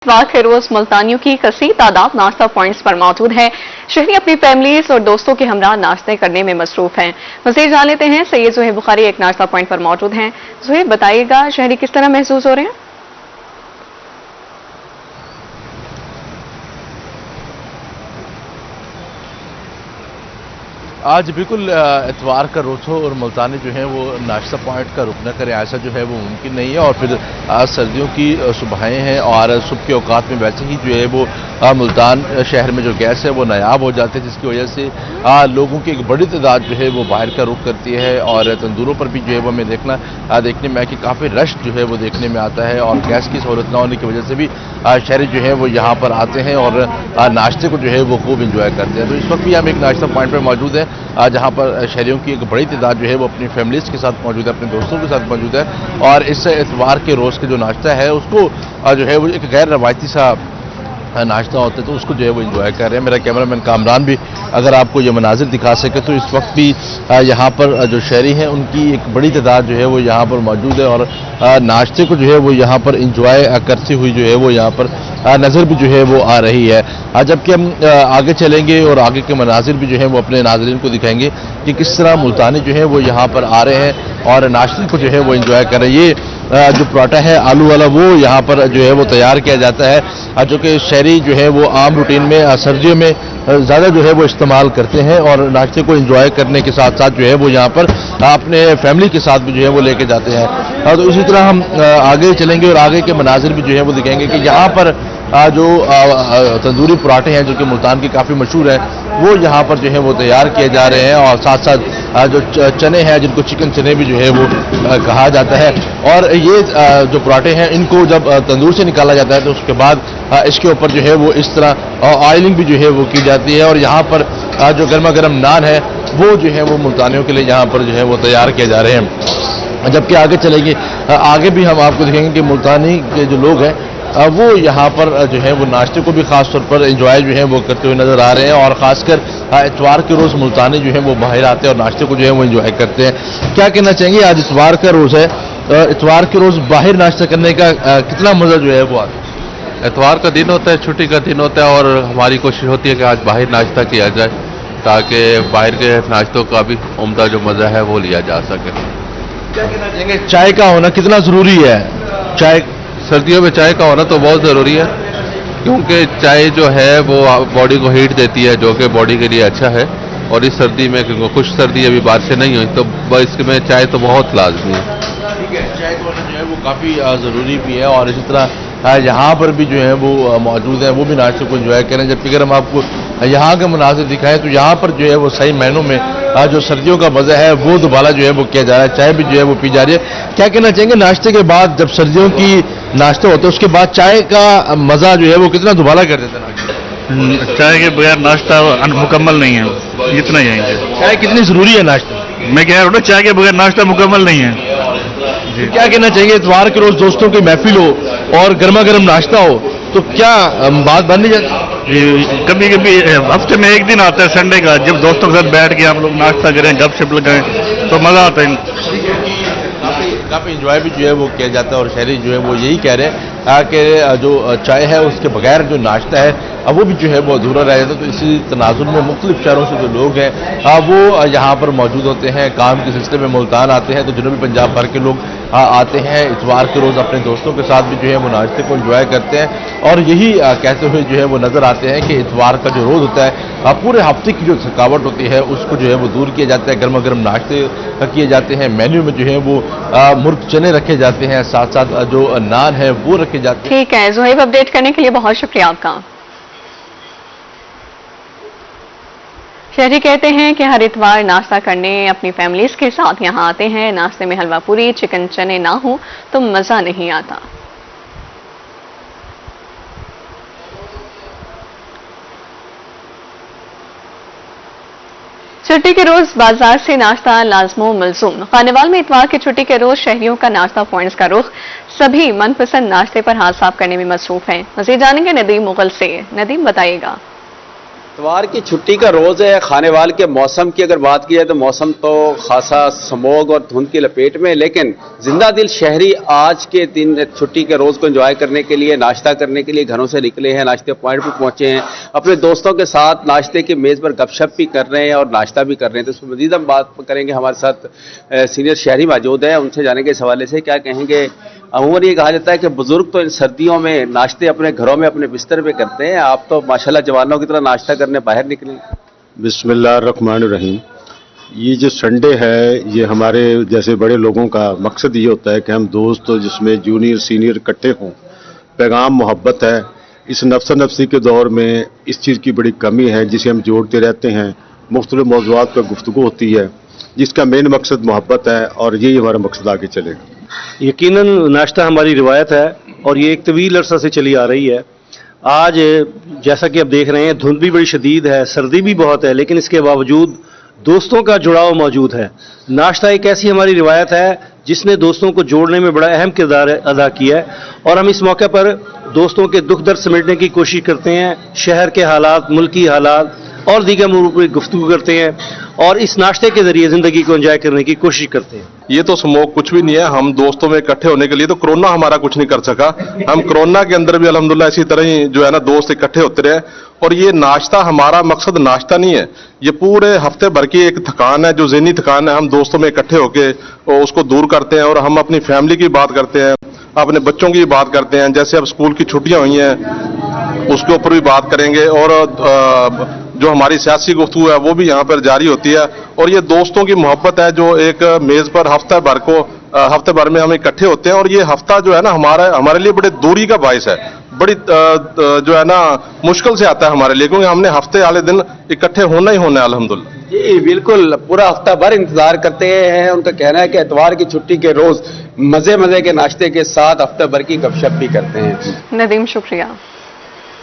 इतवार के रोज मुल्तानियों की कसीर तादाद नाश्ता पॉइंट्स पर मौजूद है। शहरी अपनी फैमिलीज और दोस्तों के हमरा नाश्ते करने में मसरूफ हैं। मज़ीद जान लेते हैं, सैयद ज़ुहैब बुखारी एक नाश्ता पॉइंट पर मौजूद हैं। ज़ुहैब, बताइएगा शहरी किस तरह महसूस हो रहे हैं? आज बिल्कुल इतवार का रोज़ हो और मुल्तानी जो है वो नाश्ता पॉइंट का रुक न करे, ऐसा जो है वो मुमकिन नहीं है। और फिर सर्दियों की सुबहें हैं और सुबह के औकात में वैसे ही जो है वो मुल्तान शहर में जो गैस है वो नायाब हो जाते हैं, जिसकी वजह से लोगों की एक बड़ी तादाद जो है वो बाहर का रुख करती है। और तंदूरों पर भी जो है वो हमें देखने में कि काफ़ी रश जो है वो देखने में आता है। और गैस की सहूलत न होने की वजह से भी शहरी जो है वो यहाँ पर आते हैं और नाश्ते को जो है वो खूब इंजॉय करते हैं। तो इस वक्त भी हम एक नाश्ता पॉइंट पर मौजूद है जहाँ पर शहरियों की एक बड़ी तादाद जो है वो अपनी फैमिलीज़ के साथ मौजूद है, अपने दोस्तों के साथ मौजूद है। और इस इतवार के रोज़ के जो नाश्ता है उसको जो है वो एक गैर रवायती सा नाश्ता होता है, तो उसको जो है वो एंजॉय कर रहे हैं। मेरा कैमरामैन कामरान भी अगर आपको ये मनाजिर दिखा सके तो इस वक्त भी यहाँ पर जो शहरी हैं उनकी एक बड़ी तादाद जो है वो यहाँ पर मौजूद है और नाश्ते को जो है वो यहाँ पर एंजॉय करती हुई जो है वो यहाँ पर नज़र भी जो है वो आ रही है। जबकि हम आगे चलेंगे और आगे के मनाजिर भी जो है वो अपने नाज़रीन को दिखाएंगे कि किस तरह मुल्तानी जो है वो यहाँ पर आ रहे हैं और नाश्ते को जो है वो एंजॉय कर रहे हैं। ये जो पराठा है आलू वाला वो यहाँ पर जो है वो तैयार किया जाता है, जो कि शहरी जो है वो आम रूटीन में सर्दियों में ज़्यादा जो है वो इस्तेमाल करते हैं और नाश्ते को एंजॉय करने के साथ साथ जो है वो यहाँ पर अपने फैमिली के साथ भी जो है वो लेके जाते हैं। तो इसी तरह हम आगे चलेंगे और आगे के मनाजिर भी जो है वो दिखाएंगे कि यहाँ पर जो तंदूरी पराठे हैं जो कि मुल्तान की काफ़ी मशहूर है वो यहाँ पर जो है वो तैयार किए जा रहे हैं। और साथ साथ जो चने हैं जिनको चिकन चने भी जो है वो कहा जाता है, और ये जो पराठे हैं इनको जब तंदूर से निकाला जाता है तो उसके बाद इसके ऊपर जो है वो इस तरह ऑयलिंग भी जो है वो की जाती है। और यहाँ पर जो गर्मा गर्म नान है वो जो है वो मुल्तानियों के लिए यहाँ पर जो है वो तैयार किए जा रहे हैं। जबकि आगे चलेंगे, आगे भी हम आपको दिखेंगे कि मुल्तानी के जो लोग हैं वो यहाँ पर जो है वो नाश्ते को भी ख़ास तौर पर एंजॉय जो है वो करते हुए नज़र आ रहे हैं। और ख़ासकर इतवार के रोज़ मुल्तानी जो है वो बाहर आते हैं और नाश्ते को जो है वो एंजॉय करते हैं। क्या कहना चाहेंगे, आज इतवार का रोज़ है, इतवार के रोज़ बाहर नाश्ता करने का कितना मज़ा जो है वो आता है? इतवार का दिन होता है, छुट्टी का दिन होता है और हमारी कोशिश होती है कि आज बाहर नाश्ता किया जाए ताकि बाहर के नाश्तों का भी उम्दा जो मज़ा है वो लिया जा सके। क्या कहना चाहेंगे, चाय का होना कितना ज़रूरी है? चाय सर्दियों में चाय का होना तो बहुत ज़रूरी है, क्योंकि चाय जो है वो बॉडी को हीट देती है जो कि बॉडी के लिए अच्छा है। और इस सर्दी में क्योंकि कुछ सर्दी अभी बारिशें नहीं हुई तो इसमें चाय तो बहुत लाजमी है। ठीक है, चाय का होना जो है वो काफ़ी ज़रूरी भी है। और इसी तरह यहाँ पर भी जो है वो मौजूद है, वो भी नाश्ते को एंजॉय करें। जबकि अगर हम आपको यहाँ के मुनासिब दिखाएं तो यहाँ पर जो है वो सही मायनों में जो सर्दियों का मज़ा है वो दोबारा जो है वो किया जा रहा है, चाय भी जो है वो पी जा रही है। क्या कहना चाहेंगे, नाश्ते के बाद जब सर्दियों की नाश्ता होता है उसके बाद चाय का मज़ा जो है वो कितना दोबारा कर देता है? चाय के बगैर नाश्ता मुकम्मल नहीं है, इतना ही है। चाय कितनी ज़रूरी है नाश्ता? मैं कह रहा हूँ चाय के बगैर नाश्ता मुकम्मल नहीं है। क्या कहना चाहिए, इतवार के रोज़ दोस्तों की महफिल हो और गर्मा गर्म नाश्ता हो तो क्या बात बन नहीं जाती? कभी कभी हफ्ते में एक दिन आता है संडे का, जब दोस्तों के साथ बैठ के हम लोग नाश्ता करें, गपशप लगाएं तो मज़ा आता है। काफ़ी इंजॉय भी जो है वो किया जाता है। और शहरी जो है वो यही कह रहे हैं कि जो चाय है उसके बगैर जो नाश्ता है वो भी जो है वो अधूरा रह जाता है। तो इसी तनाजुर में मुख्तलिफ शहरों से जो लोग हैं वो यहाँ पर मौजूद होते हैं, काम के सिलसिले में मुल्तान आते हैं। तो जनूबी पंजाब भर के लोग आते हैं इतवार के रोज़ अपने दोस्तों के साथ भी जो है वो नाश्ते को एंजॉय करते हैं। और यही कहते हुए जो है वो नज़र आते हैं कि इतवार का जो रोज़ होता है पूरे हफ्ते की जो थकावट होती है उसको जो है वो दूर किया जाता है। गर्मा गर्म नाश्ते किए जाते हैं, मेन्यू में जो है वो मुर्ग चने रखे जाते हैं, साथ साथ जो नान है वो रखे जाते हैं। ठीक है ज़ुहैब, अपडेट करने के लिए बहुत शुक्रिया आपका। शहरी कहते हैं कि हर इतवार नाश्ता करने अपनी फैमिलीज के साथ यहाँ आते हैं। नाश्ते में हलवा पूरी चिकन चने ना हो तो मज़ा नहीं आता। छुट्टी के रोज बाजार से नाश्ता लाजमो मलजूम। खानेवाल में इतवार की छुट्टी के रोज शहरियों का नाश्ता पॉइंट्स का रुख सभी मनपसंद नाश्ते पर हाथ साफ करने में मसरूफ हैं। मज़ीद जानेंगे नदीम मुगल से। नदीम, बताइएगा। इतवार की छुट्टी का रोज़ है। खानेवाल के मौसम की अगर बात की जाए तो मौसम तो खासा स्मॉग और धुंध की लपेट में, लेकिन जिंदा दिल शहरी आज के दिन छुट्टी के रोज़ को एंजॉय करने के लिए, नाश्ता करने के लिए घरों से निकले हैं, नाश्ते पॉइंट पर पहुंचे हैं, अपने दोस्तों के साथ नाश्ते की मेज़ पर गपशप भी कर रहे हैं और नाश्ता भी कर रहे हैं। तो इस पर मज़ीद हम बात करेंगे। हमारे साथ सीनियर शहरी मौजूद है, उनसे जानेंगे इस हवाले से क्या कहेंगे। अमूमन ये कहा जाता है कि बुजुर्ग तो इन सर्दियों में नाश्ते अपने घरों में अपने बिस्तर पे करते हैं, आप तो माशाल्लाह जवानों की तरह नाश्ता करने बाहर निकले। बिस्मिल्लाहिर्रहमानिर्रहीम। ये जो संडे है, ये हमारे जैसे बड़े लोगों का मकसद ये होता है कि हम दोस्त जिसमें जूनियर सीनियर इकट्ठे हों, पैगाम मोहब्बत है। इस नफ्सा नफसी के दौर में इस चीज़ की बड़ी कमी है जिसे हम जोड़ते रहते हैं, मुख्तलिफ मौज़ूआत पर गुफ्तगू होती है, जिसका मेन मकसद मोहब्बत है और यही हमारा मकसद आगे चलेगा। यकीनन नाश्ता हमारी रिवायत है और ये एक तवील अरसा से चली आ रही है। आज जैसा कि आप देख रहे हैं, धुंध भी बड़ी शदीद है, सर्दी भी बहुत है, लेकिन इसके बावजूद दोस्तों का जुड़ाव मौजूद है। नाश्ता एक ऐसी हमारी रिवायत है जिसने दोस्तों को जोड़ने में बड़ा अहम किरदार अदा किया है और हम इस मौके पर दोस्तों के दुख दर्द समेटने की कोशिश करते हैं, शहर के हालात, मुल्की हालात और दीगर अमूर पर गुफ्तगू करते हैं और इस नाश्ते के जरिए ज़िंदगी को एंजॉय करने की कोशिश करते हैं। ये तो स्मोक कुछ भी नहीं है। हम दोस्तों में इकट्ठे होने के लिए तो कोरोना हमारा कुछ नहीं कर सका। हम कोरोना के अंदर भी अल्हम्दुलिल्लाह इसी तरह ही जो है ना दोस्त इकट्ठे होते रहे। और ये नाश्ता, हमारा मकसद नाश्ता नहीं है, ये पूरे हफ्ते भर की एक थकान है, जो ज़हनी थकान है, हम दोस्तों में इकट्ठे होके उसको दूर करते हैं और हम अपनी फैमिली की बात करते हैं, अपने बच्चों की बात करते हैं। जैसे अब स्कूल की छुट्टियां हुई हैं उसके ऊपर भी बात करेंगे और जो हमारी सियासी गुफ्तगू है वो भी यहाँ पर जारी होती है। और ये दोस्तों की मोहब्बत है जो एक मेज़ पर हफ्ते भर में हम इकट्ठे होते हैं और ये हफ्ता जो है ना हमारे लिए बड़ी दूरी का बायस है, बड़ी जो है ना मुश्किल से आता है हमारे लिए, क्योंकि हमने हफ्ते वाले दिन इकट्ठे होना ही होना है अल्हम्दुलिल्लाह। जी बिल्कुल, पूरा हफ्ता भर इंतजार करते हैं। उनका कहना है कि इतवार की छुट्टी के रोज मजे मजे के नाश्ते के साथ हफ्ते भर की गपशप भी करते हैं। नदीम शुक्रिया।